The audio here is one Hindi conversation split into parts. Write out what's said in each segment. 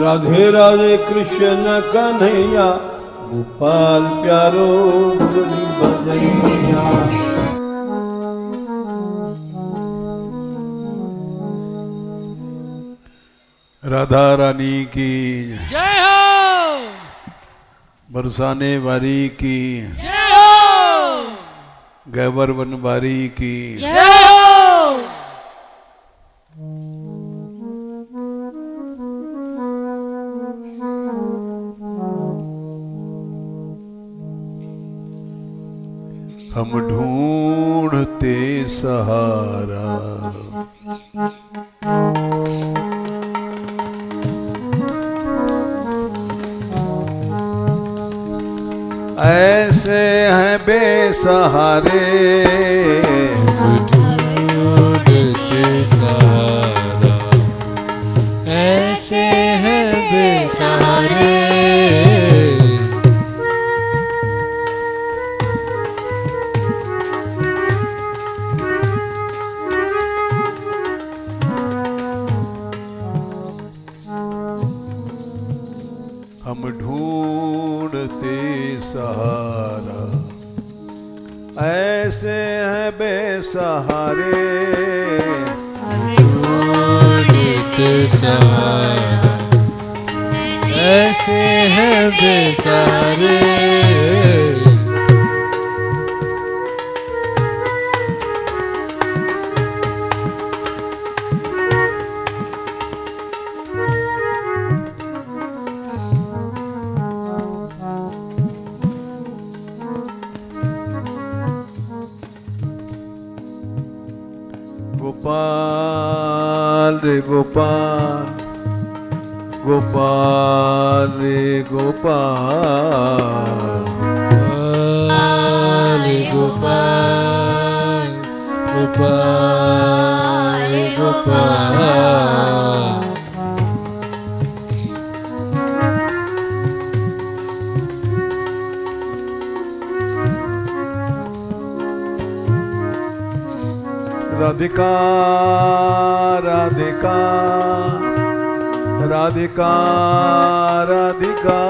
राधे राधे कृष्ण कन्हैया, गोपाल प्यारो मुरली बजैया। राधा रानी की जय हो, बरसाने वाली की जय हो, गैबर बनवारी की जय हो। हम ढूंढते सहारा, ऐसे हैं बेसहारे, ढूंढते सहारा, ऐसे हैं बेसहारे। हम ढूंढते सहारा, ऐसे हैं बेसहारे। ढूंढते सहारा, ऐसे हैं बेसहारे। गोपाल रे गोपाल, गोपाल रे गोपाल, गोपाल गोपाल गोपाल। राधिका राधिका राधिका राधिका,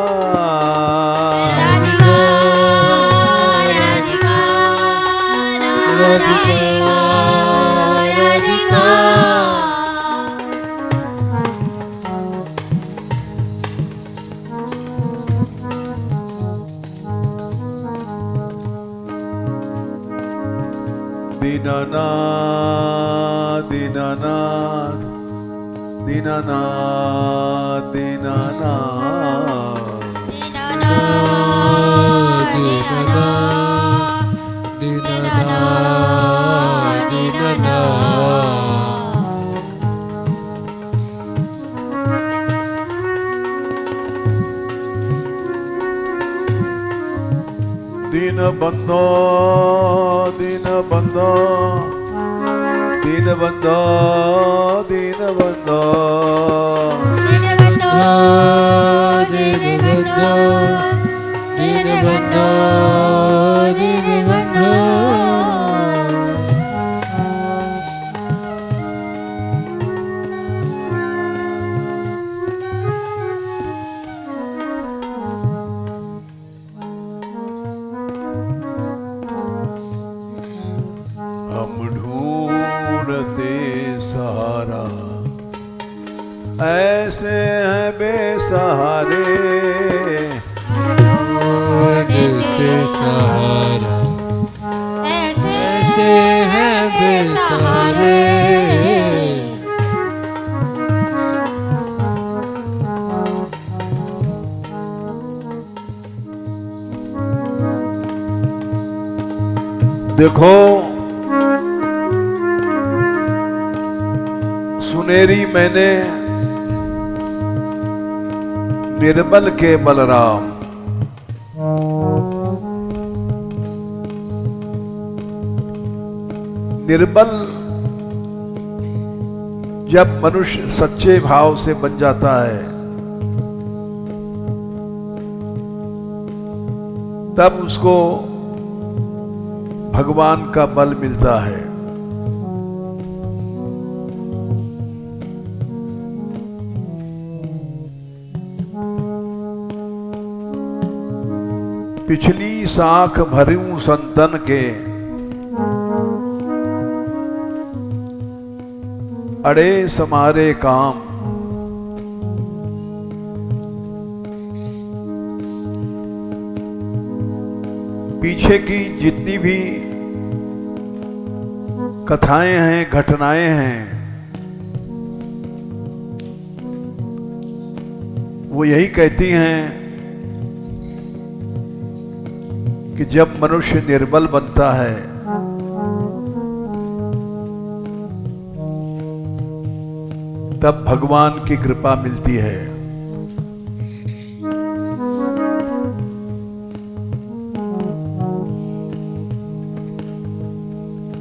दीनानाथ दीनानाथ दीनानाथ दीनानाथ, दीनानाथ दीनानाथ। दीन बंधो दीन बंधो दीन बंधो दीन बंधो, दीनबंधो दीनबंधो दीनबंधो। हम ढूंढते सहारा, ऐसे हैं बेसहारे। ढूंढते सहारा, ऐसे हैं बेसहारे। देखो सुनेरी मैंने निर्बल के बलराम, निर्बल जब मनुष्य सच्चे भाव से बन जाता है तब उसको भगवान का बल मिलता है। पिछली साख भरूं संतन के, अड़े समारे काम। पीछे की जितनी भी कथाएं हैं, घटनाएं हैं, वो यही कहती हैं कि जब मनुष्य निर्बल बनता है तब भगवान की कृपा मिलती है।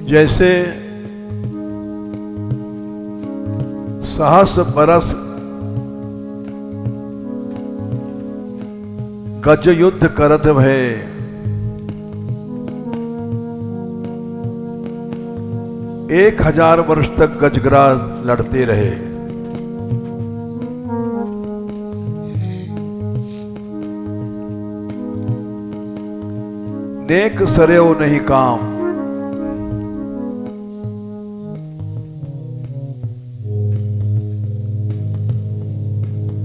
जैसे सहस बरस गज युद्ध करत भय, 1000 वर्ष तक गजराज लड़ते रहे। नेक सरयो नहीं काम,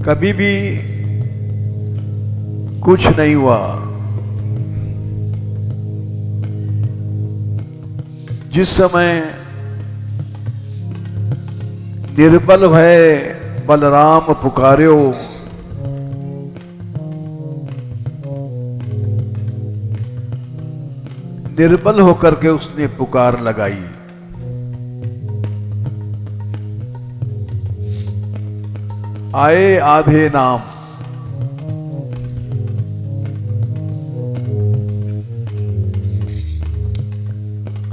कभी भी कुछ नहीं हुआ। जिस समय निर्बल भय बलराम पुकार्यो, निर्बल होकर के उसने पुकार लगाई। आए आधे नाम,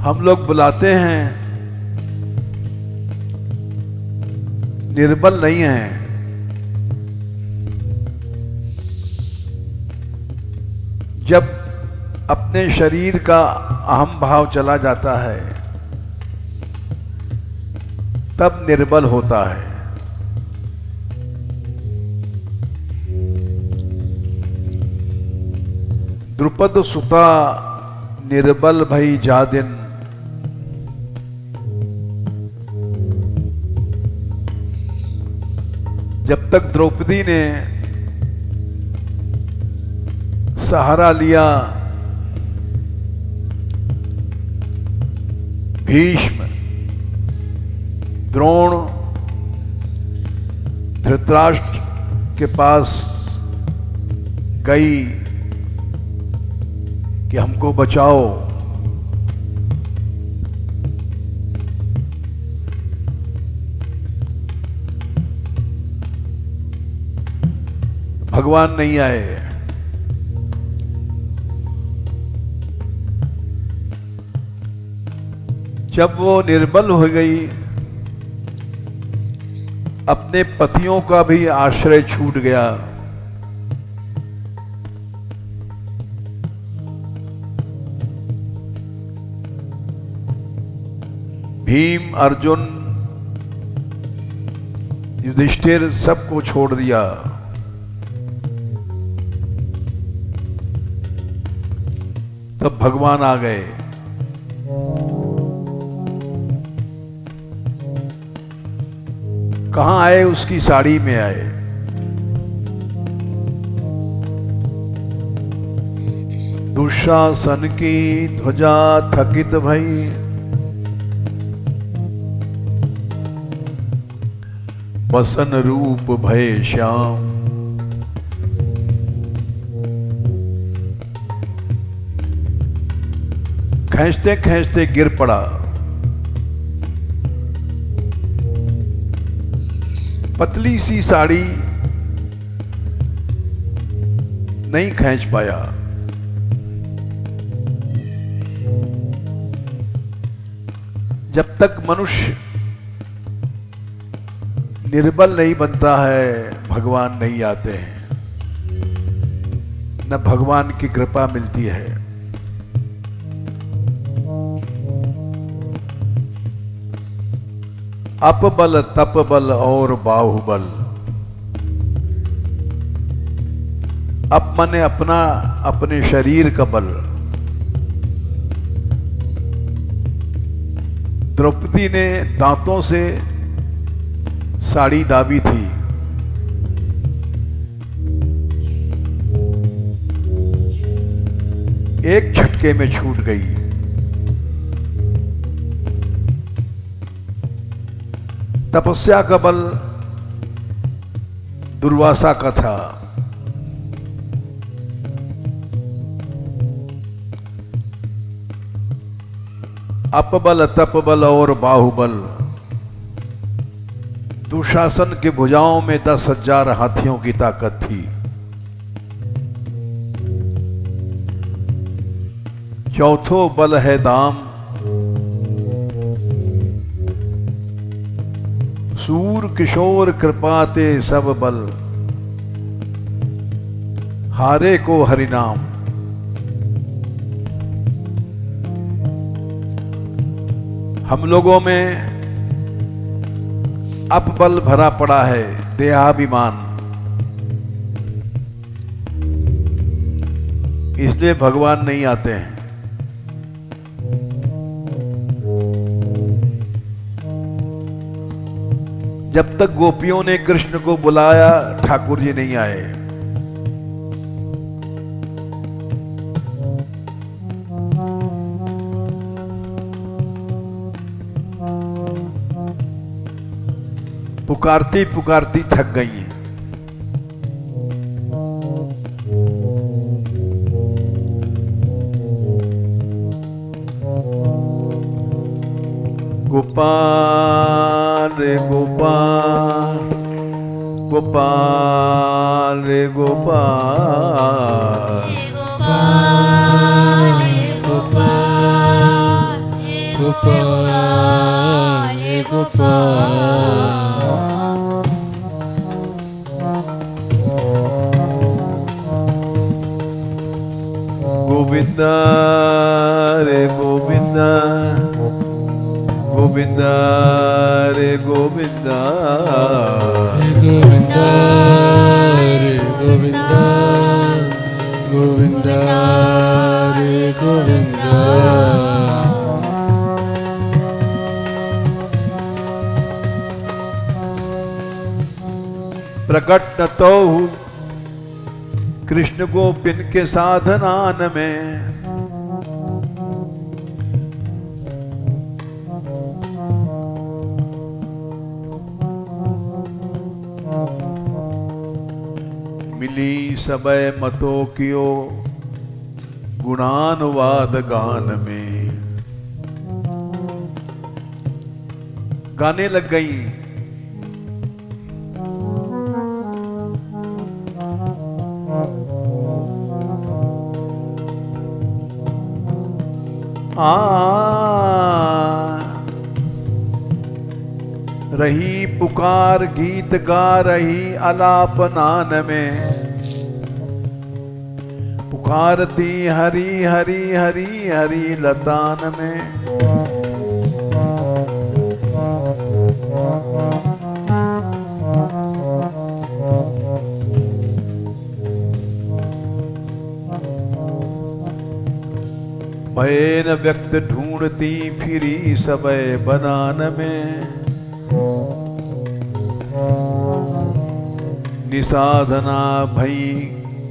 हम लोग बुलाते हैं, निर्बल नहीं है। जब अपने शरीर का अहम भाव चला जाता है तब निर्बल होता है। द्रुपद सुता निर्बल भई जादिन, जब तक द्रौपदी ने सहारा लिया भीष्म, द्रोण, धृतराष्ट्र के पास गई कि हमको बचाओ, भगवान नहीं आए। जब वो निर्बल हो गई, अपने पतियों का भी आश्रय छूट गया, भीम, अर्जुन, युधिष्ठिर सबको छोड़ दिया। तब भगवान आ गए। कहां आए? उसकी साड़ी में आए। दुशासन की ध्वजा थकित भई, बसन रूप भय श्याम। खींचते खींचते गिर पड़ा। पतली सी साड़ी नहीं खींच पाया। जब तक मनुष्य निर्बल नहीं बनता है, भगवान नहीं आते हैं, न भगवान की कृपा मिलती है। अपबल, तपबल और बाहुबल, अब मैंने अपने शरीर का बल। द्रौपदी ने दांतों से साड़ी दाबी थी, एक झटके में छूट गई। तपस्या का बल दुर्वासा का था। अपबल, तपबल और बाहुबल। दुशासन के भुजाओं में 10,000 हाथियों की ताकत थी। चौथो बल है दाम। सूर किशोर कृपाते सब बल, हारे को हरिनाम। हम लोगों में अपबल भरा पड़ा है, देहाभिमान। इसलिए भगवान नहीं आते हैं। जब तक गोपियों ने कृष्ण को बुलाया, ठाकुर जी नहीं आए। पुकारती पुकारती थक गई हैं। गोपाल रे गोपाल, गोपाल रे गोपाल, गोपाल गोपाल गोपाल। गोविंदा रे गोविंदा, गोविंदा रे गोविंदा, गोविंदा रे गोविंदा, गोविंदा रे गोविंदा। प्रकट न तो कृष्ण गोपिन के साधनान में, मिली सबय मतो कियो गुणानुवाद गान में। गाने लग गई। रही पुकार गीत गा रही अलापनान में, पुकारती हरि हरि हरि हरि लतान में। भय न व्यक्त ढूंढती फिरी सबय बनान में, निसाधना भई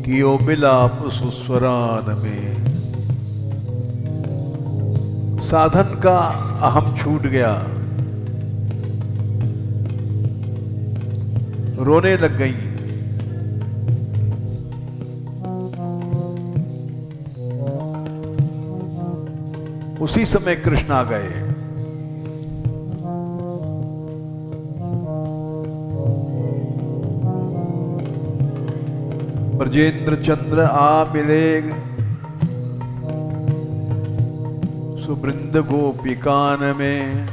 कियो मिलाप सुस्वरान में। साधन का अहम छूट गया, रोने लग गई। उसी समय कृष्ण आ गए। ब्रजेंद्र चंद्र आ मिले सुवृंद गोपिकान में।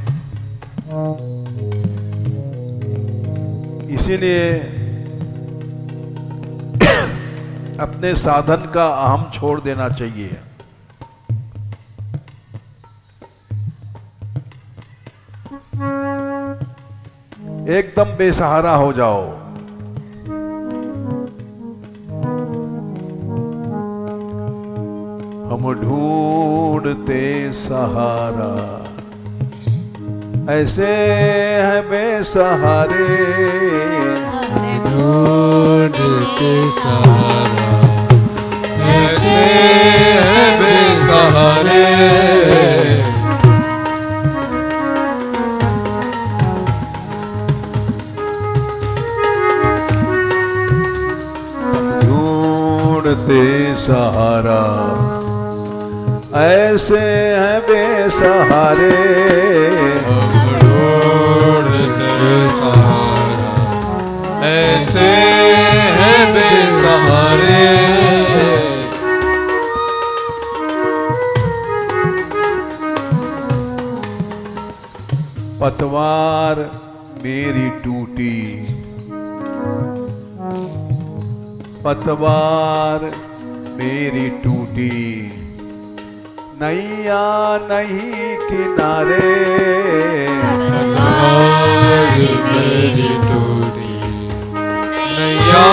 इसीलिए अपने साधन का अहम छोड़ देना चाहिए। एकदम बेसहारा हो जाओ। हम ढूंढते सहारा, ऐसे हैं बेसहारे, ढूंढते सहारा, ऐसे हैं बेसहारे। ढूंढते सहारा, ऐसे हैं बेसहारे, हम ढूंढते सहारा, ऐसे हैं बेसहारे। पतवार मेरी टूटी, पतवार मेरी टूटी, नैया नहीं किनारे, पतवार मेरी टूटी, नैया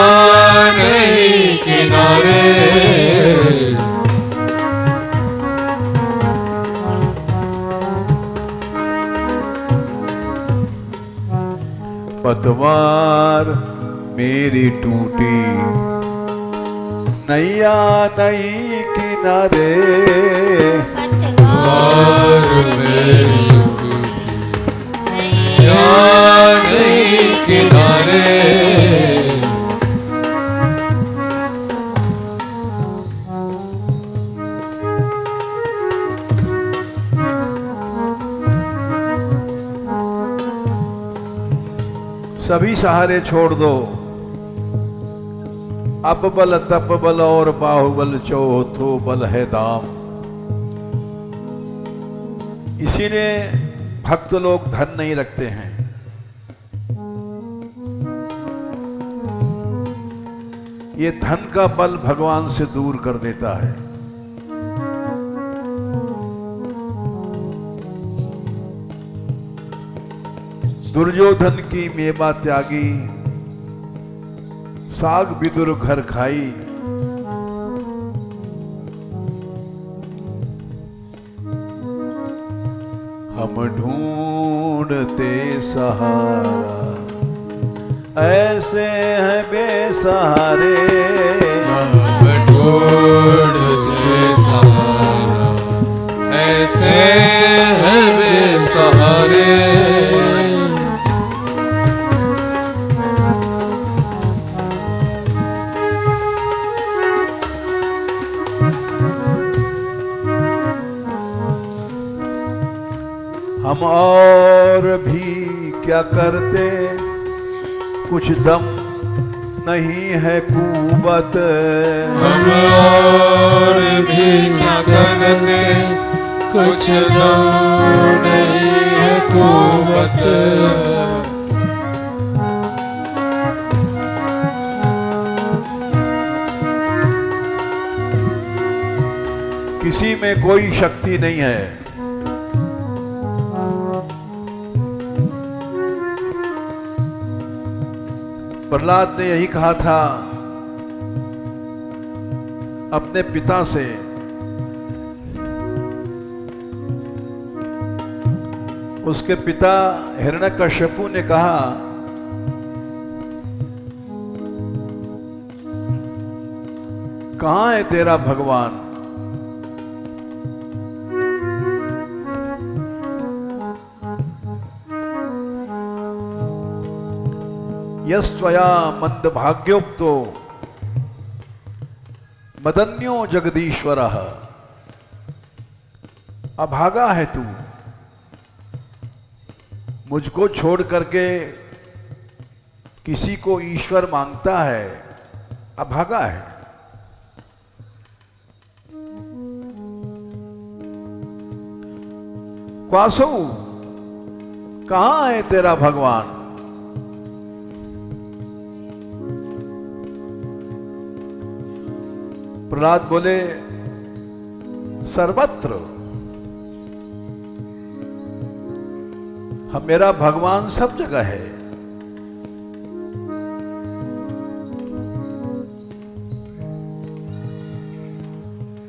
नहीं किनारे। पतवार मेरी टूटी, नैया नहीं किनारे, पतवार मेरी टूटी, नैया नहीं किनारे। सभी सहारे छोड़ दो, अब बल तप बल और बाहुबल चौथो बल है दाम। इसीलिए भक्त लोग धन नहीं रखते हैं, ये धन का बल भगवान से दूर कर देता है। दुर्योधन की मेवा त्यागी, साग विदुर घर खाई, हम ढूंढते सहारा, ऐसे हैं बेसहारे, हम ढूंढते सहारा, ऐसे हैं बेसहारे। हम और भी क्या करते, कुछ दम नहीं है कुवत, हम और भी क्या करते, कुछ दम नहीं है कुवत। किसी में कोई शक्ति नहीं है। प्रहलाद ने यही कहा था अपने पिता से, उसके पिता हिरण्यकश्यपु ने कहा, कहां है तेरा भगवान? यस्त्वया मंदभाग्योक्तो मदन्यो जगदीश्वरः, अभागा है तू, मुझको छोड़ करके किसी को ईश्वर मांगता है, अभागा है। क्वासो, कहां है तेरा भगवान? प्रहलाद बोले, सर्वत्र, हम मेरा भगवान सब जगह है।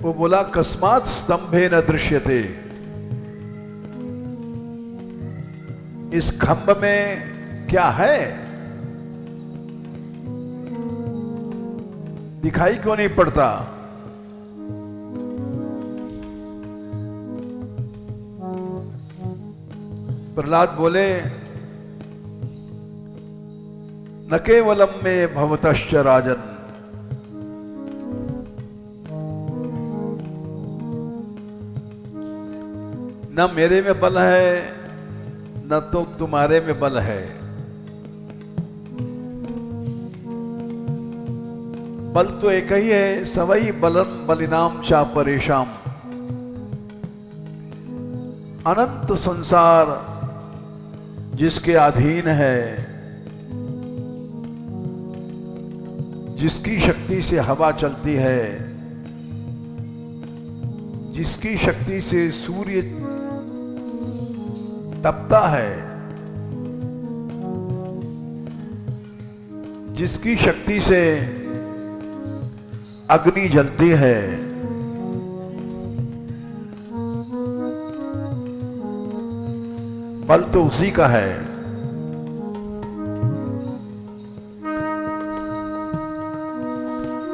वो बोला कस्मात स्तंभे न दृश्यते, इस खंभ में क्या है, दिखाई क्यों नहीं पड़ता। प्रहलाद बोले न केवलम में भवतश्च राजन, न मेरे में बल है न तो तुम्हारे में बल है, बल तो एक ही है, सवई बलम बलिनाम चा परेशान। अनंत संसार जिसके अधीन है, जिसकी शक्ति से हवा चलती है, जिसकी शक्ति से सूर्य तपता है, जिसकी शक्ति से अग्नि जलती है, बल तो उसी का है।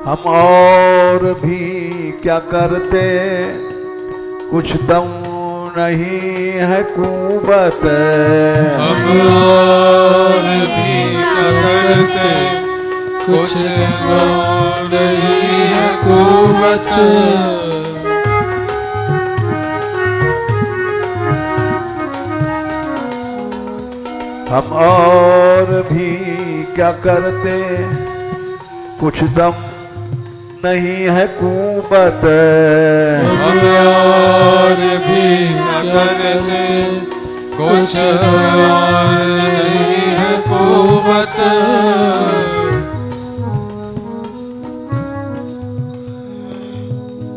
हम और भी क्या करते, कुछ दम नहीं है कुवत, हम और भी क्या करते, कुछ नहीं है कुवत। हम और भी क्या करते, कुछ दम नहीं है कुवत, हम और भी क्या करते, कुछ नहीं है कुवत।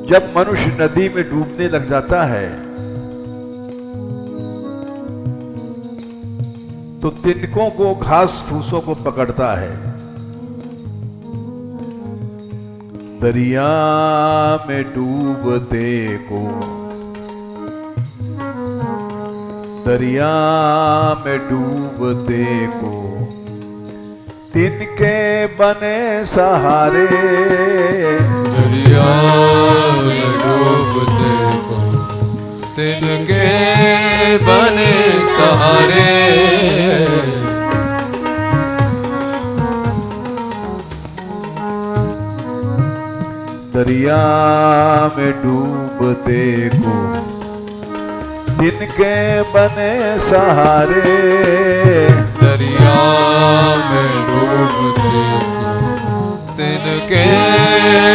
जब मनुष्य नदी में डूबने लग जाता है तो तिनकों को, घास फूसों को पकड़ता है, दरिया में डूबते को, दरिया में डूबते को, तिनके बने सहारे, दरिया में डूबते को, तिनके बने सहारे। दरिया में डूबते को, तिनके बने सहारे, दरिया में डूबते को, तिनके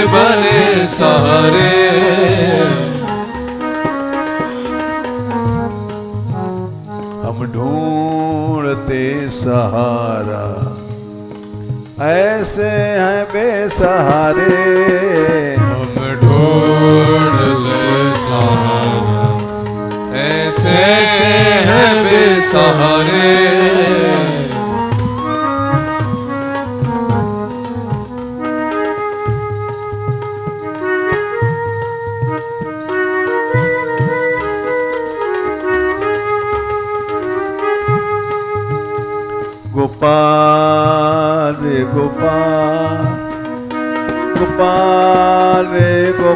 बने सहारे। हम ढूंढते सहारा, ऐसे हैं बेसहारे, हम ढूंढते सहारा, ऐसे हैं बेसहारे। गोपाल गोपाल गोपाल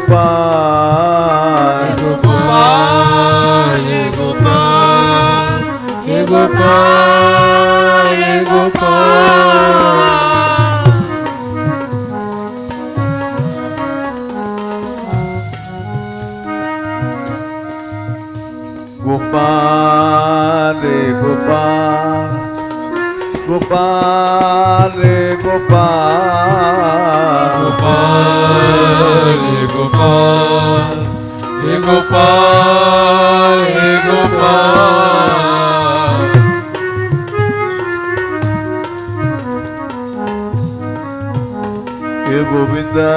गोपाल गोपाल गोपाल गोपाल गोपाल। गोपाल गोपाल गोपाल गोपाल गोपाल गोपाल गोपाल गोपाल। हे गोविंदा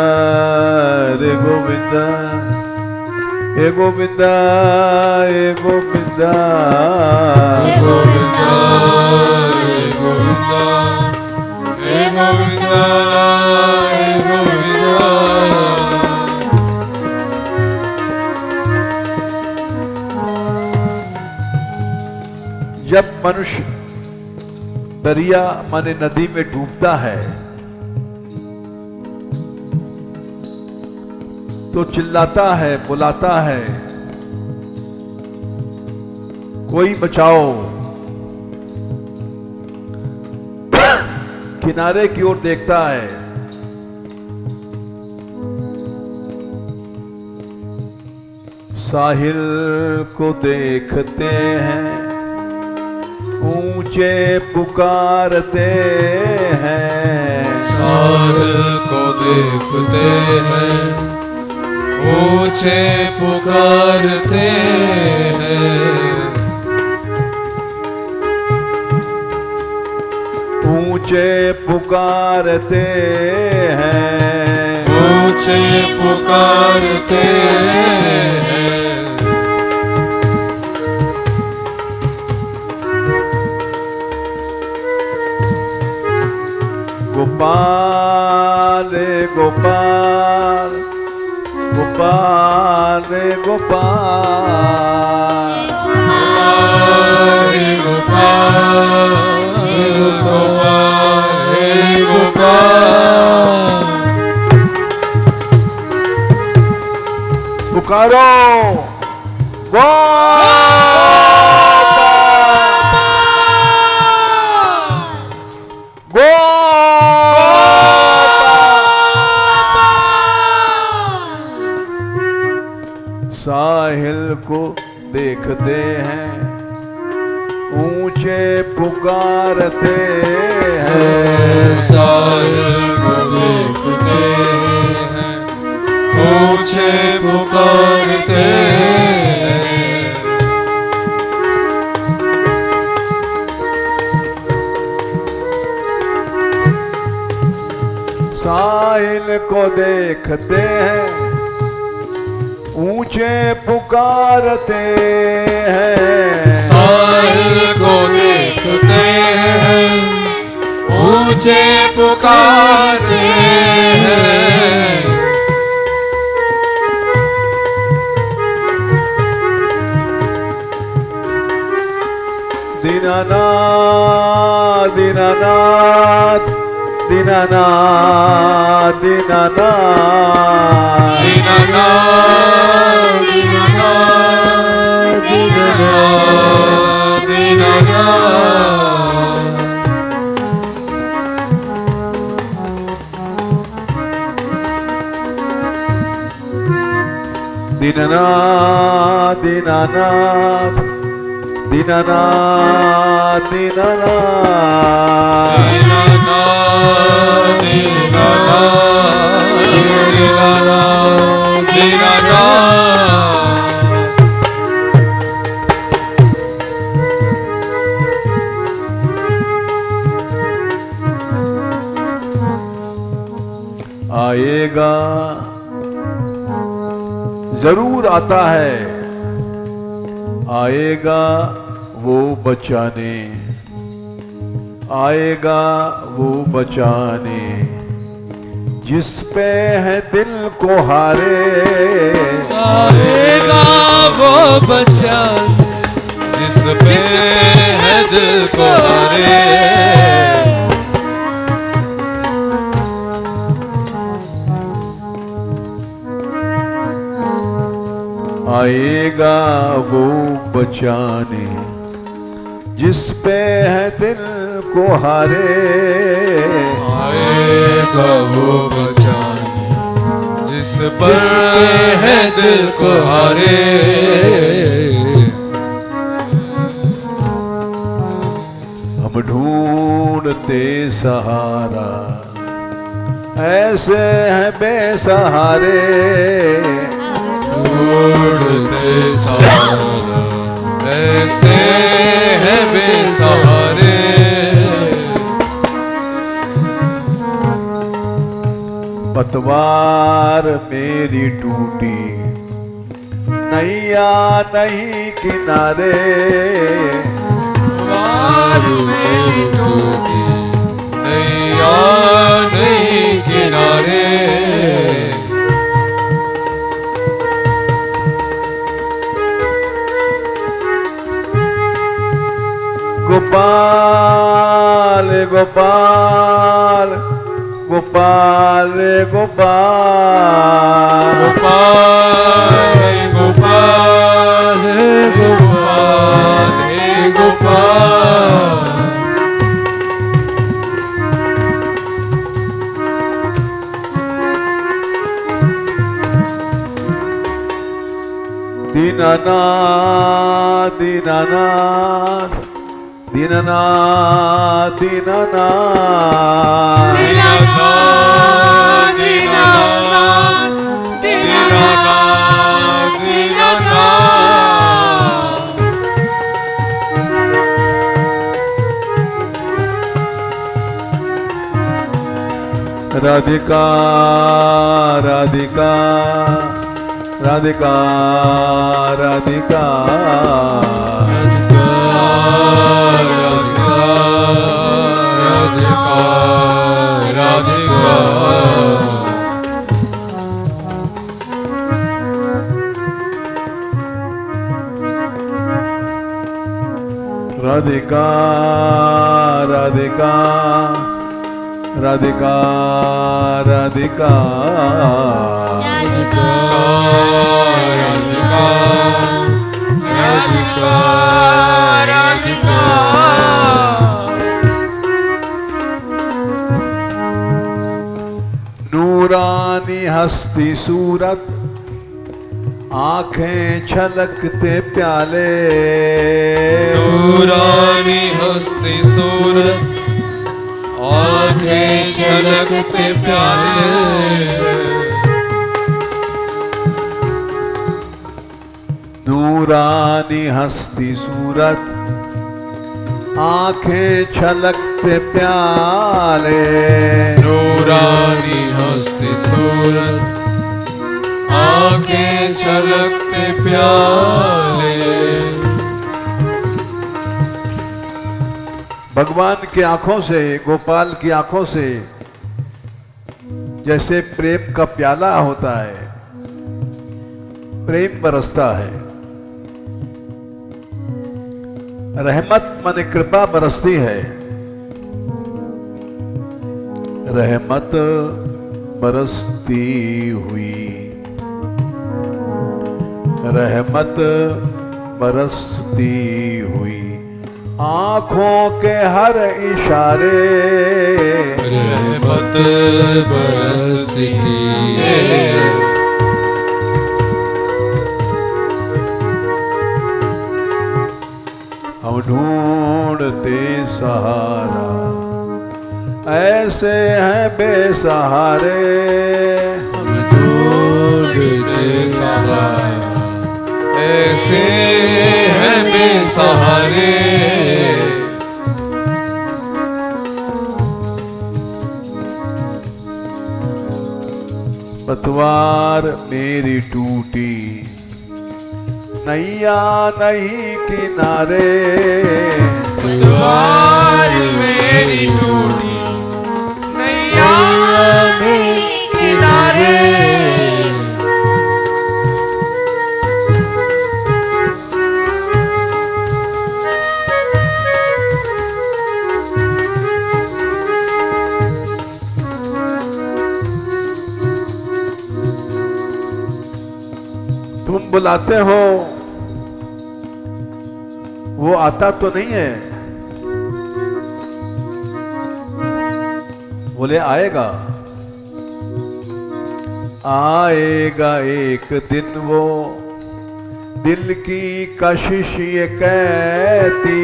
रे गोविंदा, हे गोविंदा हे गोविंदा, हे गोविंदा हे गोविंदा, हे गोविंदा हे गोविंदा। मनुष्य दरिया माने नदी में डूबता है तो चिल्लाता है, बुलाता है, कोई बचाओ। किनारे की ओर देखता है, साहिल को देखते हैं, ऊंचे पुकारते हैं। साहिल को देखते हैं, ऊंचे पुकारते हैं। ऊंचे पुकारते हैं, ऊंचे पुकारते हैं। गोपाल गोपाल गोपाल गोपाल पुकारो साहिल को देखते हैं, ऊंचे पुकारते हैं। साहिल को देखते हैं, ऊंचे पुकारते हैं। साहिल को देखते हैं, ऊंचे पुकारते हैं। साहिल को देखते हैं, ऊंचे पुकारते हैं। दीनानाथ दीनानाथ दीनानाथ दीनानाथ दीनानाथ दीनानाथ दीनानाथ दीनानाथ। दीनानाथ दीनानाथ दीनानाथ दीनानाथ दीनानाथ दीनानाथ। आएगा जरूर आता है, आएगा वो बचाने, आएगा वो बचाने, जिस पे है दिल को हारे। आएगा वो बचाने, जिस पे है दिल को हारे। आएगा वो बचाने, जिस पे है दिल को हारे। आएगा वो बचाने, जिस पर है दिल को हारे। हम ढूंढते सहारा, ऐसे हैं बेसहारे। ढूंढते सहारा, ऐसे है बेसहारे। पतवार मेरी टूटी, नैया नहीं किनारे। पतवार मेरी टूटी, नैया नहीं किनारे। गोपाल गोपाल गोपाल गोपाल गोपाल गोपाल गोपाल दीनानाथ दीनानाथ दीनानाथ दीनानाथ दीनानाथ दीनानाथ दीनानाथ दीनानाथ राधिका राधिका राधिका राधिका राधिका राधिका राधिका राधिका नूरानी हस्ती सूरत आंखें छलकते प्याले नूरानी हस्ती सूरत आंखें छलकते प्याले नूरानी हस्ती सूरत आंखें छलकते प्याले नूरानी हस्ती सूरत आंखें छलकते प्याले भगवान की आंखों से, गोपाल की आंखों से जैसे प्रेम का प्याला होता है, प्रेम बरसता है। रहमत माने कृपा बरसती है। रहमत बरसती हुई, रहमत बरसती हुई आंखों के हर इशारे रहमत बरसती है। हम ढूंढते सहारा, ऐसे हैं बेसहारे। हम ढूंढते सहारा, ऐसे हैं बेसहारे। पतवार मेरी टूटी, नैया नहीं किनारे। पतवार मेरी टूटी, नैया नहीं किनारे। तुम बुलाते हो, वो आता तो नहीं है। बोले आएगा, आएगा एक दिन वो, दिल की कशिश ये कहती।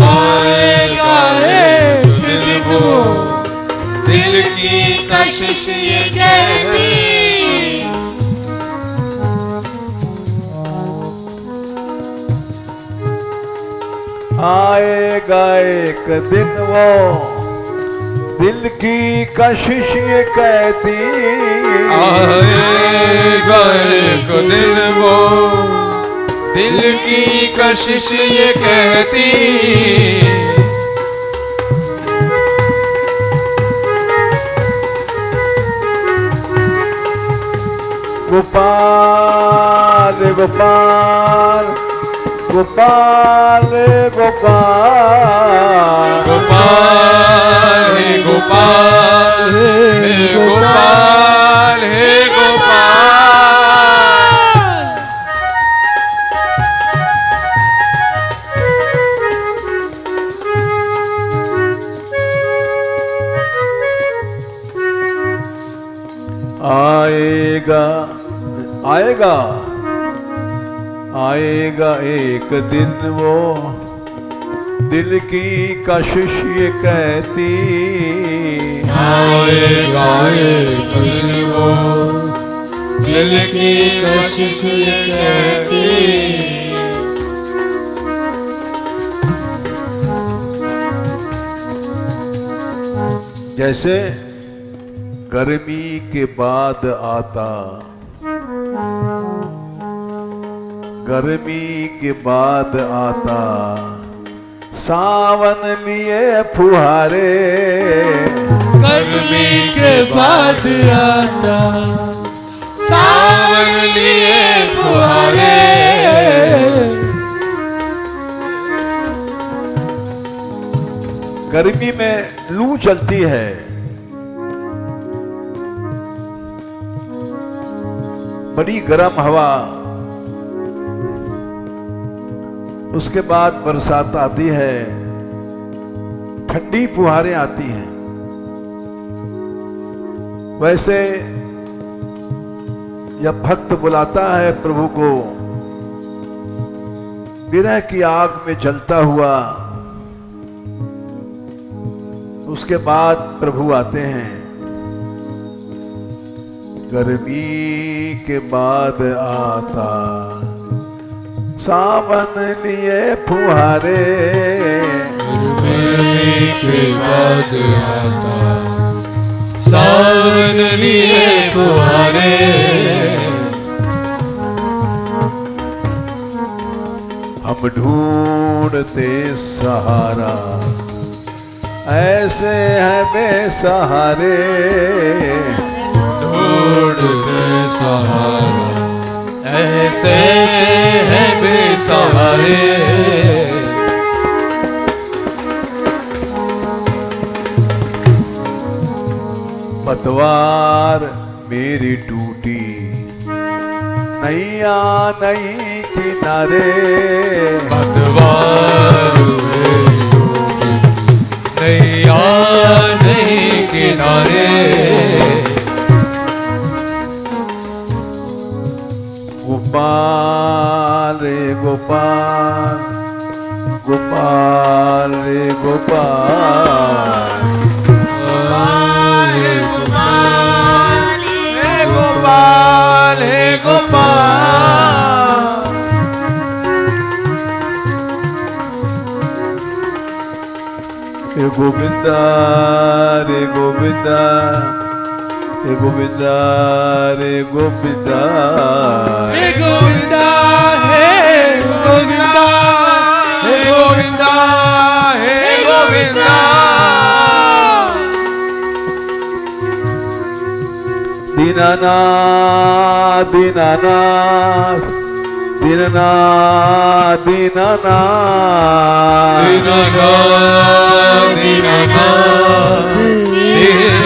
आएगा एक दिन वो, दिल की कशिश ये कहती। आएगा एक दिन वो, दिल की कशिश ये कहती। आएगा एक दिन वो, दिल की कशिश ये कहती। गोपाल गोपाल गोपाल गोपाल गोपाल हे गोपाल हे गोपाल हे गोपाल। आएगा आएगा आएगा एक दिन वो दिल की कशिश ये कहती। आएगा एक दिन वो दिल की कशिश ये कहती। जैसे गर्मी के बाद आता, गर्मी के बाद आता सावन लिए फुहारे। गर्मी के बाद आता सावन लिए फुहारे। गर्मी में लू चलती है, बड़ी गर्म हवा, उसके बाद बरसात आती है, ठंडी फुहारें आती हैं। वैसे जब भक्त बुलाता है प्रभु को विरह की आग में जलता हुआ, उसके बाद प्रभु आते हैं। गर्मी के बाद आता सावन लिए फुहारे। गर्मी के बाद आता सावन लिए फुहारे। हम ढूंढते सहारा ऐसे हैं बेसहारे। ढूंढते सहारा ऐसे है बेसहारे। पतवार मेरी टूटी नैया नहीं किनारे। पतवार मेरी टूटी नैया नहीं किनारे। गोपाल रे गोपाल गोपाल रे गोपाल। हे गोपाल हे गोपाल हे गोपाल। हे गोविंदा रे गोविंदा, हे गोविंदा रे गोविंदा। हे गोविंदा हे गोविंदा हे गोविंदा हे गोविंदा। दीनानाथ दीनानाथ दीनानाथ दीनानाथ दीनानाथ दीनानाथ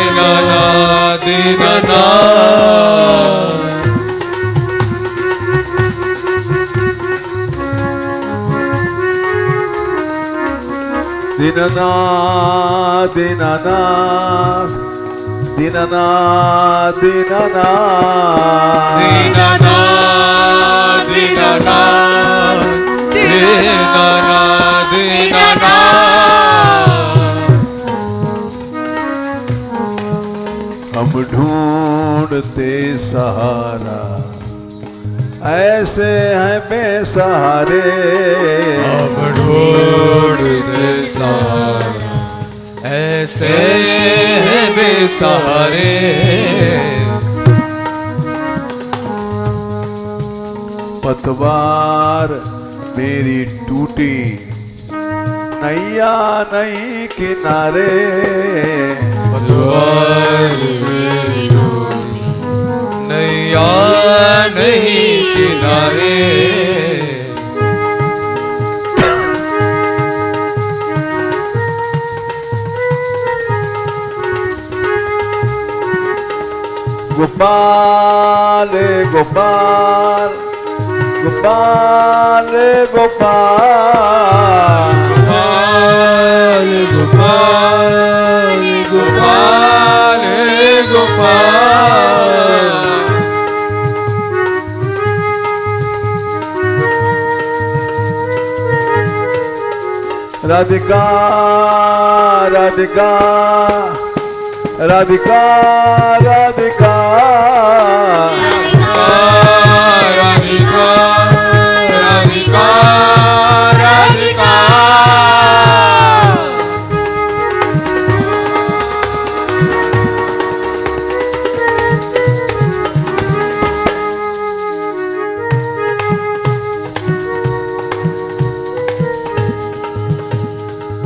दीनानाथ दीनानाथ। दीनानाथ दीनानाथ दीनानाथ दीनानाथ दीनानाथ दीनानाथ दीनानाथ दीनानाथ। हम ढूंढते सहारा ऐसे हैं बेसहारे। अब ढूंढते सहारा ऐसे हैं बेसहारे। पतवार मेरी टूटी नैया नहीं किनारे। पतवार मेरी टूटी नैया नहीं किनारे। गोपाल गोपाल गोपाल गोपाल गोपाल गोपाल गोपाल राधिका राधिका राधिका राधिका राधिका राधिका राधिका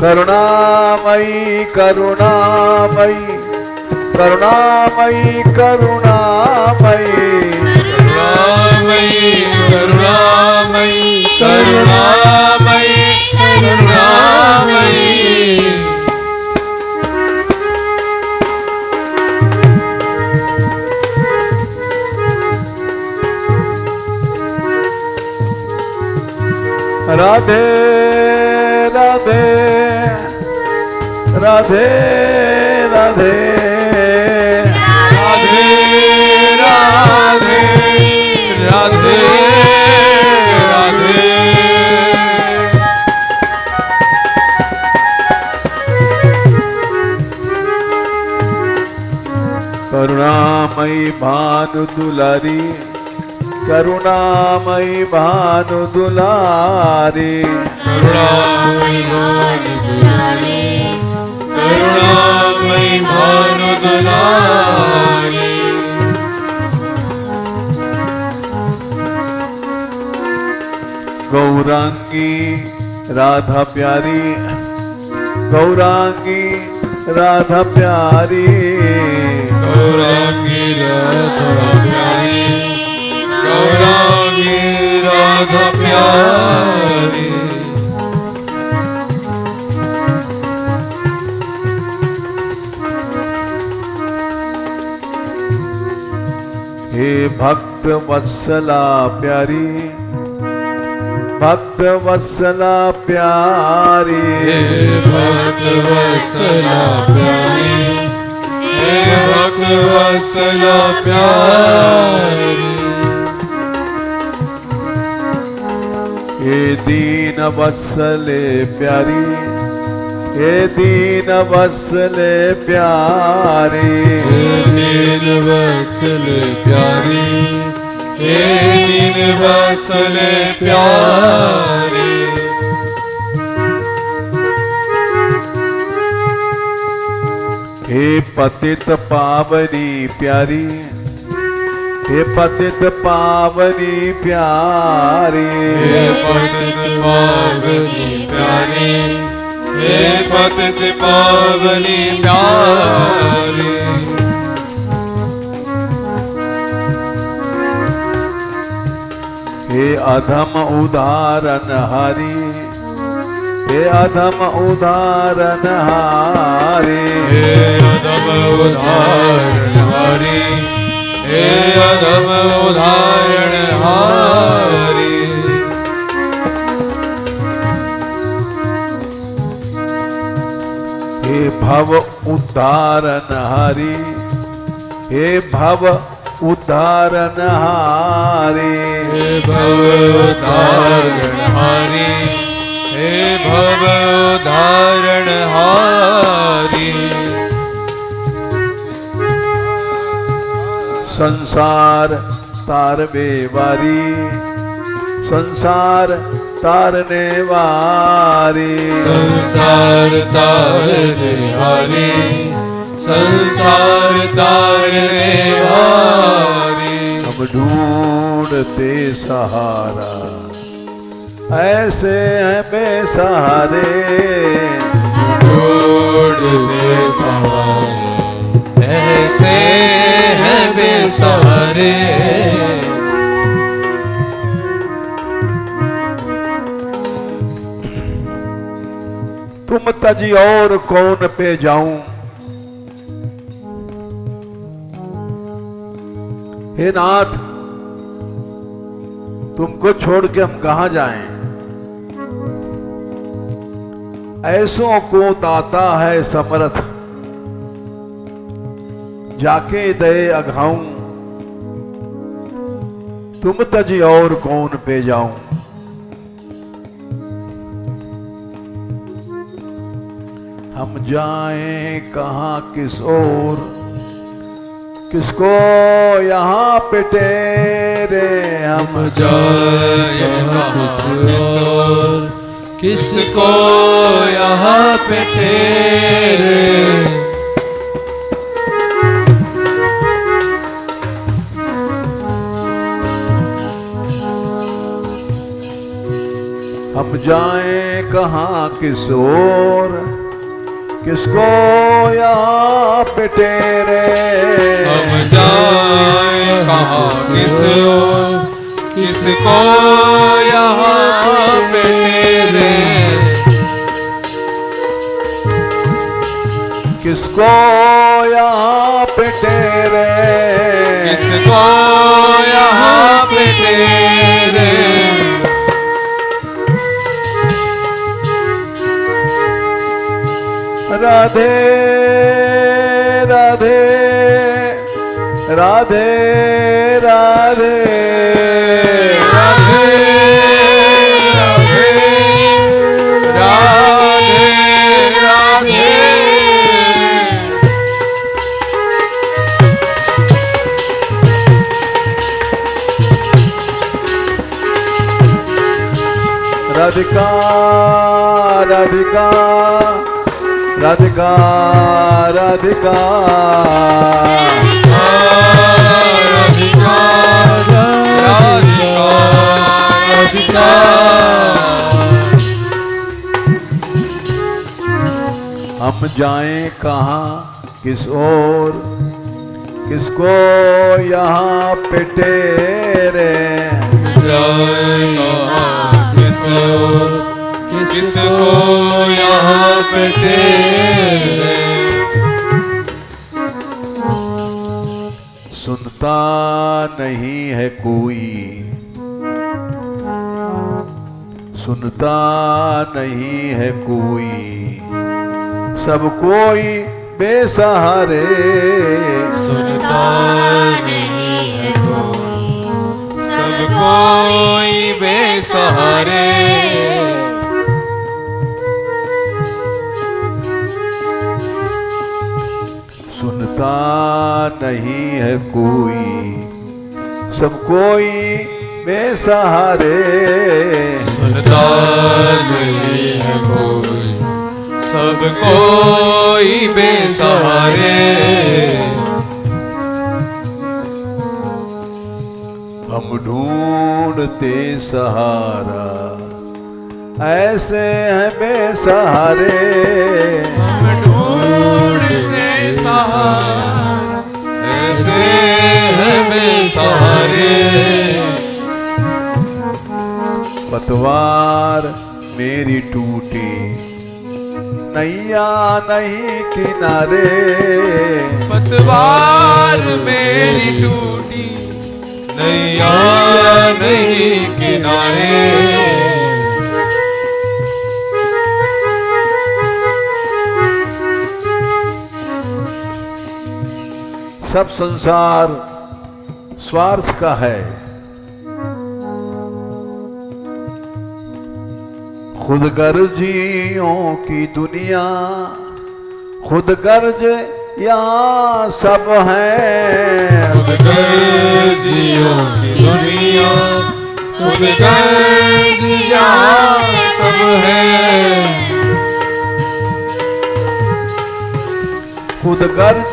करुणामयी करुणामयी करुणामयी करुणामयी करुणामयी करुणामयी करुणामयी राधे राधे राधे राधे राधे राधे राधे राधे करुणामयी भानु दुलारी करुणामयी भानु दुलारी करुणामयी भानु दुलारी करुणामयी भानु दुलारी गौरांगी राधा प्यारी गौरांगी राधा प्यारी गौरांगी राधा प्यारी गौरांगी राधा प्यारी हे भक्त वत्सला प्यारी भक्त वत्सला प्यारी हे भक्त वत्सला प्यारी हे भक्त वत्सला प्यारी हे दीन वत्सले प्यारी हे दीन वत्सले प्यारी हे दीन वत्सले प्यारी हे दीन वत्सले प्यारी हे पतित पावनी प्यारी हे पतित पावनी प्यारी हे पतित पावनी प्यारी हे पतित पावनी प्यारी हे अधम उदाहरण हरि हे अधम उदाहरण हारी हे अधम उदाहरण हारी हे अधम उदाहरण हारी हे भव उद्धारण हरि हे भव उद्धारण हारी हे भव उदाहरण हारी हे भव उदाहरण हारी संसार तारवे वारी संसार तारने वारी संसार तारने हारी संसार तारने हारी हम ढूंढते सहारा ऐसे हैं बेसहारे ढूंढते सहारे ऐसे हैं बेसहारे तुम तजी और कौन पे जाऊं हे नाथ, तुमको छोड़ के हम कहां जाएं? ऐसों को दाता है समर्थ, जाके दे अघाऊं, तुम तजी और कौन पे जाऊं। हम जाएं कहां किस ओर, किसको यहाँ पे तेरे हम जाए किस ओर, किसको यहाँ पे तेरे। हम जाएं कहाँ किस ओर, किसको यहाँ पे तेरे। हम जाए कहाँ किस ओर, किसको यहाँ पे तेरे। किसको यहाँ पे तेरे, किसको यहाँ पे तेरे। राधे राधे राधे राधे राधे राधे राधे राधे। राधिका राधिका राधिका राधिका राधिका राधिका राधिका। हम जाएं कहाँ किस ओर, किसको यहाँ पे तेरे। जाए कहाँ किस ओर, किसको यहाँ पे तेरे। सुनता नहीं है कोई, सुनता नहीं है कोई, सब कोई बेसहारे। सुनता नहीं है कोई, सब कोई बेसहारे। सुनता नहीं है कोई, सब कोई बेसहारे। सुनता नहीं है कोई, सब कोई बेसहारे। हम ढूंढते सहारा, ऐसे हैं बेसहारे। हम ढूंढते सहारा, ऐसे हैं बेसहारे। पतवार मेरी टूटी, नैया नहीं किनारे। पतवार मेरी टूटी, नैया नहीं किनारे। सब संसार स्वार्थ का है, खुद गर्जियों की दुनिया, खुद गर्ज यहाँ सब है। खुद गर्जियों की दुनिया, खुद गर्ज यहाँ सब है। खुद गर्ज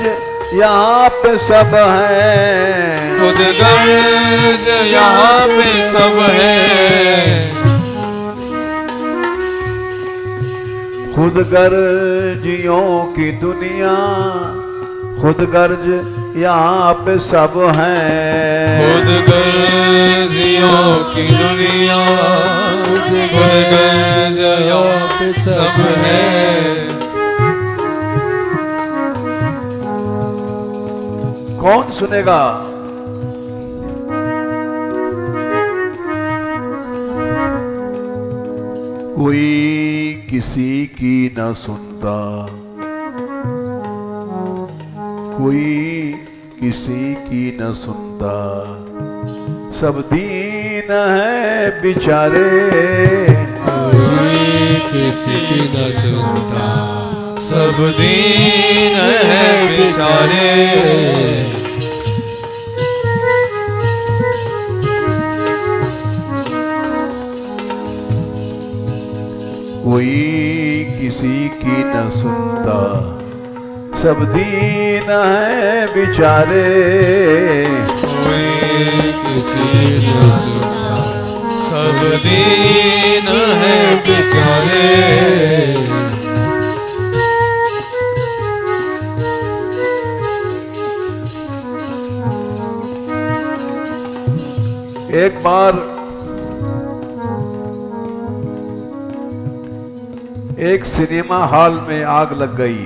यहाँ पे सब है। खुद गर्ज यहाँ पे सब है। खुद गर्जियों की दुनिया, खुद गर्ज यहाँ पे सब है। खुद गर्जियों की दुनिया, खुद गर्ज यहाँ पे सब है। कौन सुनेगा कोई किसी की न सुनता, कोई किसी की न सुनता, सब दीन है बेचारे। कोई किसी की न सुनता, सब दीन है बेचारे। कोई किसी की न सुनता, सब दीन है बेचारे। कोई किसी न सुनता, सब दीन है बेचारे। एक बार एक सिनेमा हॉल में आग लग गई।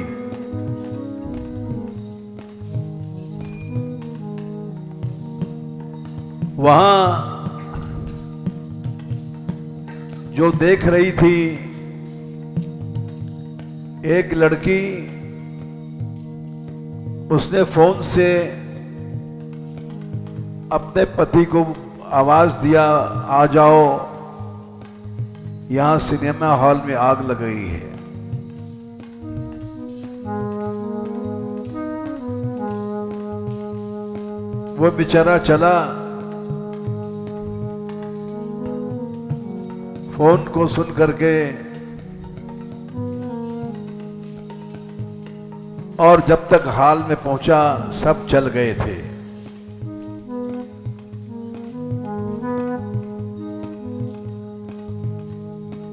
वहां जो देख रही थी एक लड़की, उसने फोन से अपने पति को आवाज दिया, आ जाओ, यहां सिनेमा हॉल में आग लग गई है। वो बेचारा चला, फोन को सुन करके, और जब तक हॉल में पहुंचा सब चल गए थे।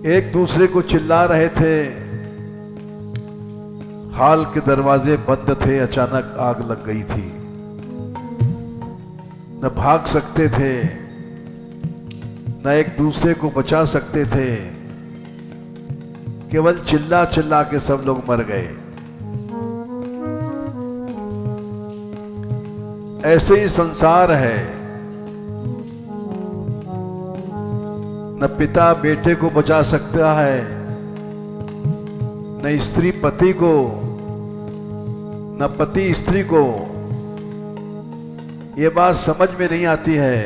एक दूसरे को चिल्ला रहे थे, हॉल के दरवाजे बंद थे, अचानक आग लग गई थी। न भाग सकते थे, न एक दूसरे को बचा सकते थे, केवल चिल्ला चिल्ला के सब लोग मर गए। ऐसे ही संसार है, न पिता बेटे को बचा सकता है, न स्त्री पति को, न पति स्त्री को। ये बात समझ में नहीं आती है।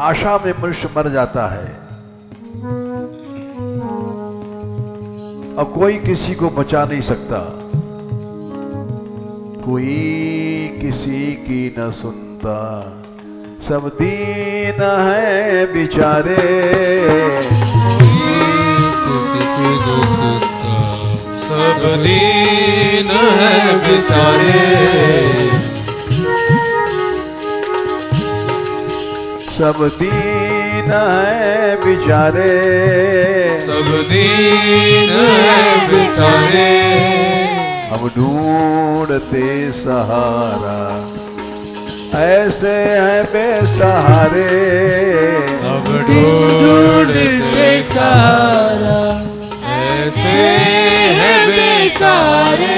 आशा में मनुष्य मर जाता है और कोई किसी को बचा नहीं सकता। कोई किसी की न सुनता, सब दीन है बेचारे। किसी की न सुनता, सब दीन है बेचारे। सब दीन है बेचारे, सब दीन है बेचारे। हम ढूंढते सहारा, ऐसे हैं बेसहारे। अब ढूंढते सहारा, ऐसे है बेसहारे।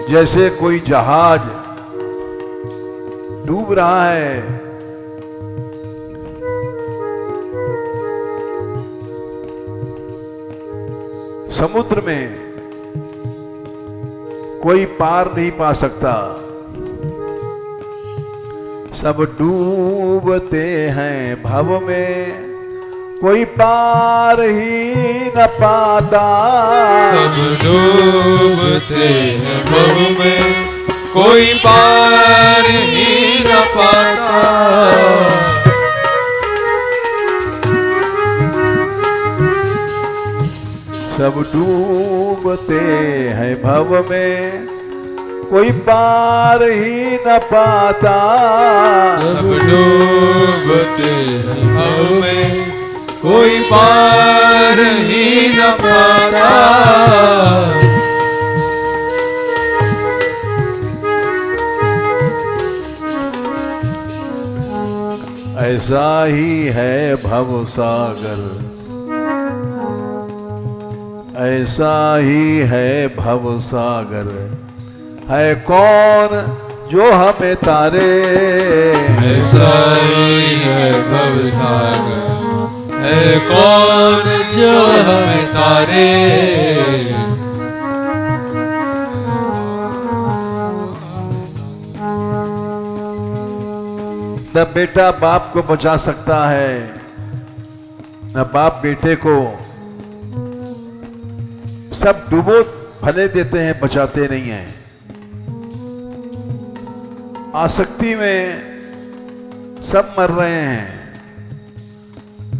जैसे कोई जहाज डूब रहा है, समुद्र में कोई पार नहीं पा सकता, सब डूबते हैं भव में, कोई पार ही न पाता। सब डूबते हैं भव में, कोई पार ही न पाता। सब डूबते हैं भव में, कोई पार ही न पाता। सब डूबते हैं भव में, कोई पार ही न पाता। ऐसा ही है भव सागर, ऐसा ही है भव सागर, है कौन जो हमें तारे। ऐसा ही है भव सागर, है कौन जो हमें तारे। न बेटा बाप को बचा सकता है, न बाप बेटे को। सब डूबो भले देते हैं, बचाते नहीं हैं। आसक्ति में सब मर रहे हैं।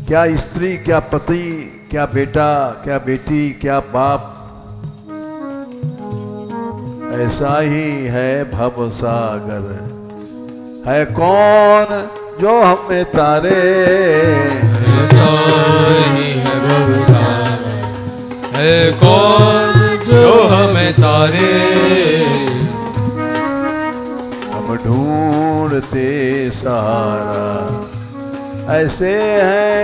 क्या स्त्री, क्या पति, क्या बेटा, क्या बेटी, क्या बाप। ऐसा ही है भव सागर, है कौन जो हमें तारे। ऐसा ही है भव सागर, है कौन जो हमें तारे। हम ढूंढते सहारा, ऐसे हैं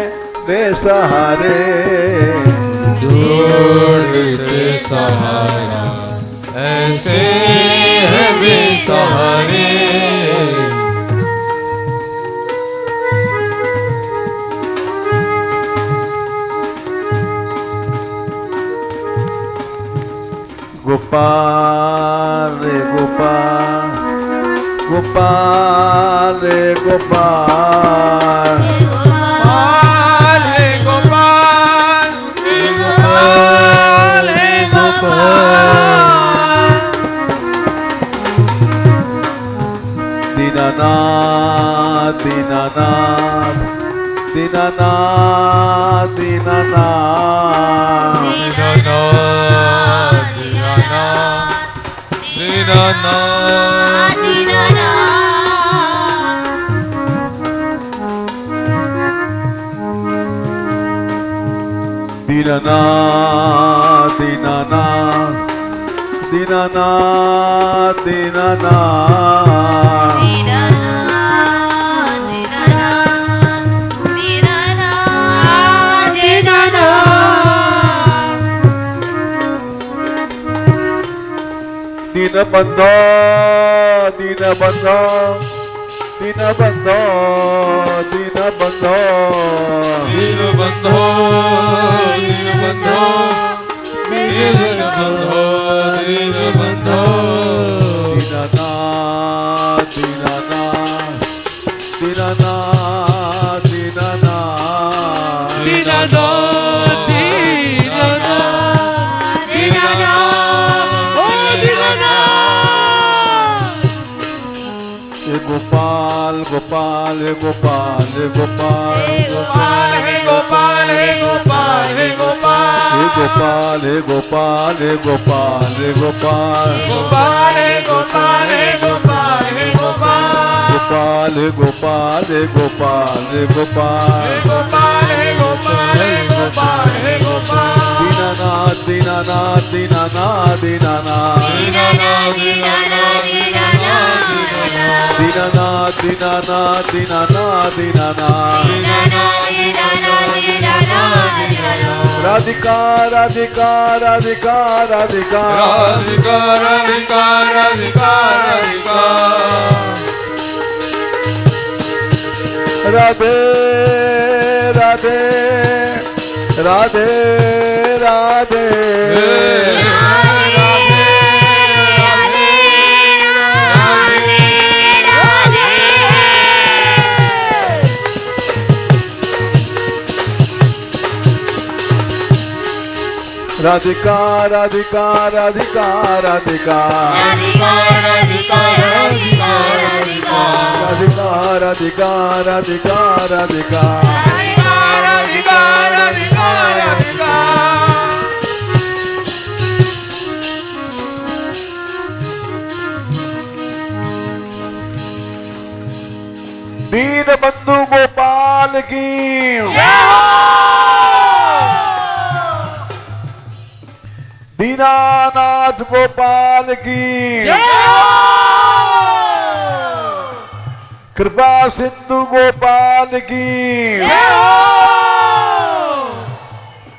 बेसहारे। ढूंढते सहारा, ऐसे हैं बेसहारे। गोपाल रे गोपाल, गोपाल रे गोपाल, गोपाल हे गोपाल, हे गोपाल हे गोपाल। दीनानाथ दीनानाथ दीनानाथ दीनानाथ दीनानाथ दीनानाथ दीनानाथ दीनानाथ दीनबंधो दीनबंधो दीनबंधो दीनबंधो दीनबंधो दीनबंधो दीनबंधो दीनबंधो। दीनानाथ दीनानाथ दीनानाथ दीनानाथ दीनानाथ दीनानाथ दीनानाथ ओ दीनानाथ। हे गोपाल गोपाल हे गोपाल हे गोपाल गोपाल हे गोपाल हे गोपाल हे गोपाल। हे गोपाल हे गोपाल हे गोपाल हे गोपाल गोपाल हे गोपाल हे गोपाल हे गोपाल। गोपाल हे गोपाल हे गोपाल हे गोपाल गोपाल हे गोपाल हे गोपाल हे गोपाल। दीनानाथ दीनानाथ दीनानाथ दीनानाथ दीनानाथ दीनानाथ दीनानाथ दीनानाथ दीनानाथ दीनानाथ दीनानाथ राधिका राधिका राधिका राधिका राधिका राधिका राधिका राधिका। राधे राधे राधे राधे राधिका राधिका राधिका राधिका राधिका राधिका राधिका राधिका राधिका राधिका राधिका राधिका राधिका राधिका राधिका। दीन बंधु गोपाल की दीनानाथ गोपाल की कृपा सिंधु गोपाल की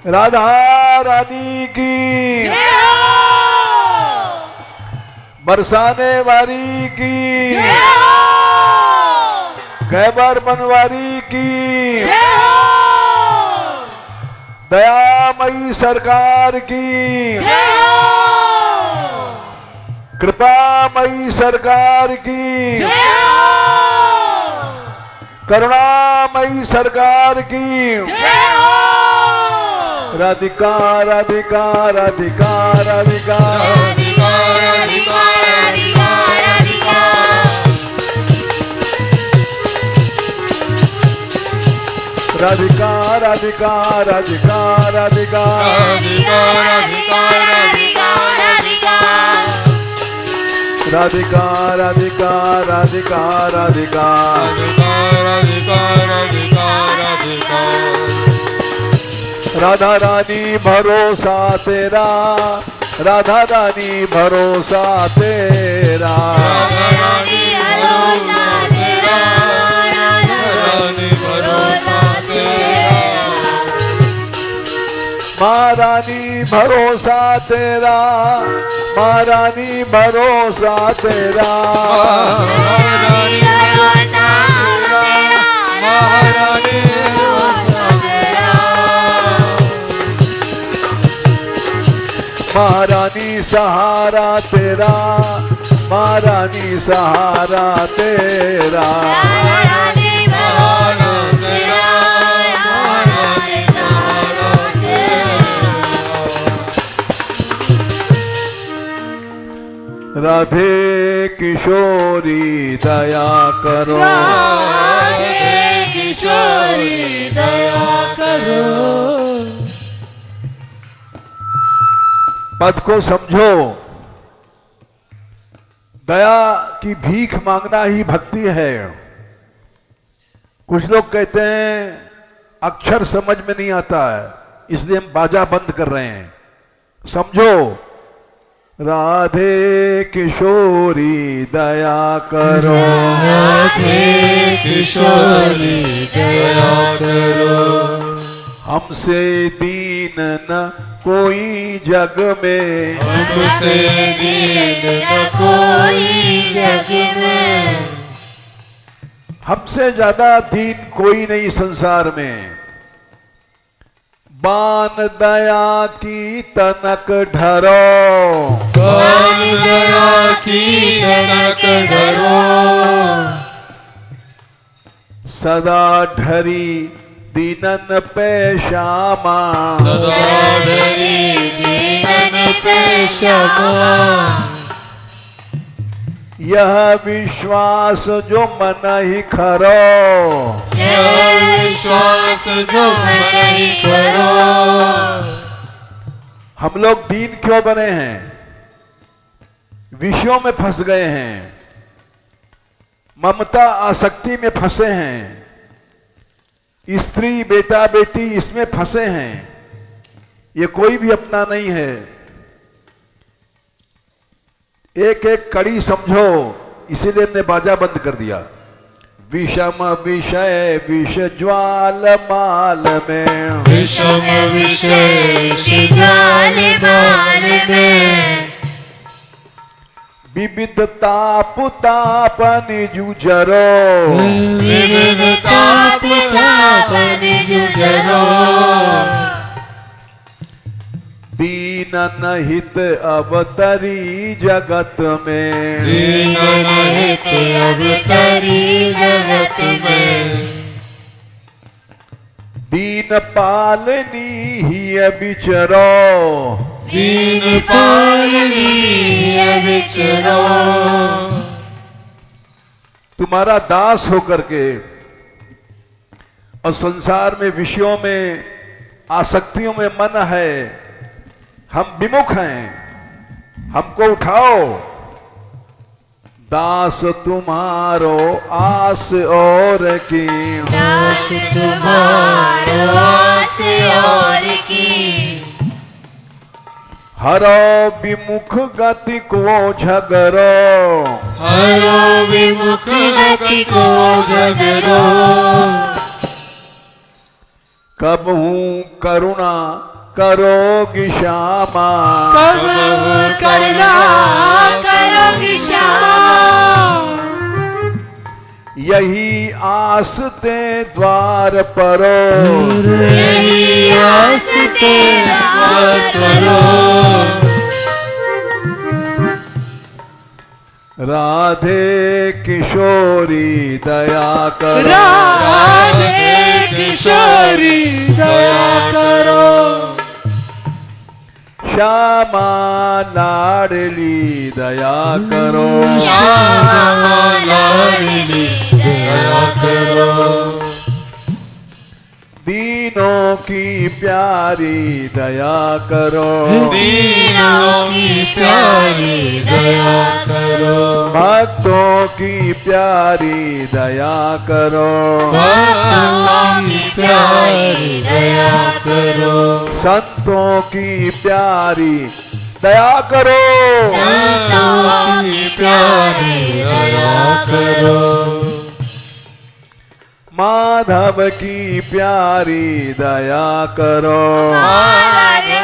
राधा रानी की, जय हो, बरसाने वाली की, जय हो, गैबर बनवारी की, जय हो, दयामयी सरकार की, जय हो, कृपामयी सरकार की, जय हो, करुणामयी सरकार की। जय हो, राधिका राधिका राधिका राधिका राधिका राधिका राधिका राधिका, राधिका राधिका राधिका राधिका राधिका राधिका राधिका राधिका, राधिका राधिका राधिका राधिका राधा रानी भरोसा तेरा, राधा रानी भरोसा तेरा, रानी भरोसा तेरा, रानी भरोसा तेरा, महारानी भरोसा तेरा, महारानी भरोसा तेरा, रानी भरोसा तेरा, महारानी भरोसा तेरा, महारानी सहारा तेरा, महारानी सहारा तेरा, रानी भरोसा तेरा, रानी भरोसा तेरा, राधे किशोरी दया करो, राधे किशोरी दया करो, पद को समझो। दया की भीख मांगना ही भक्ति है। कुछ लोग कहते हैं अक्षर समझ में नहीं आता है, इसलिए हम बाजा बंद कर रहे हैं। समझो, राधे किशोरी दया करो, राधे किशोरी दया करो, हमसे दीन न कोई जग में, हमसे दीन न कोई जग में, हमसे ज्यादा दीन कोई नहीं संसार में। बान दया की तनक ढरो, कौन दया की तनक डरो, सदा ढरी दीनन पे श्यामा, सदा डरी दीनन पे क्षमा, यह विश्वास जो मन ही खरो, यह विश्वास जो मन ही करो, हम लोग दीन क्यों बने हैं? विषयों में फंस गए हैं, ममता आसक्ति में फंसे हैं, स्त्री बेटा बेटी इसमें फंसे हैं। ये कोई भी अपना नहीं है। एक एक कड़ी समझो, इसीलिए हमने बाजा बंद कर दिया। विषम विषय विष ज्वाल माल में, विषम विषय शिजाल बाल में, विविध ताप ताप निजुजरो, विविध ताप ताप निजुजरो, दीनन हित अवतरी जगत में, दीन हित अवतरी जगत में, दीन पालनी ही विचरो, दीन पालनी विचरो, तुम्हारा दास होकर के और संसार में विषयों में आसक्तियों में मन है, हम विमुख हैं, हमको उठाओ। दास तुम्हारो आस और की, दास तुम्हारो आस और की, हरो विमुख गति को झगरो, हरो विमुख गति को झगरो, कबहू करुणा करोगी श्यामा, कब करना करोगी श्याम, यही आस ते द्वार परो, यही आस तेरा करो, राधे किशोरी दया करो, राधे किशोरी दया करो, श्यामा लाडली दया करो, श्यामा लाडली दया करो, दीनों की प्यारी दया करो, दीनों की प्यारी दया करो, भक्तों की प्यारी दया करो, भक्तों की प्यारी दया करो, संतों की प्यारी दया करो, संतों की प्यारी दया करो, माधव की प्यारी दया करो, राधे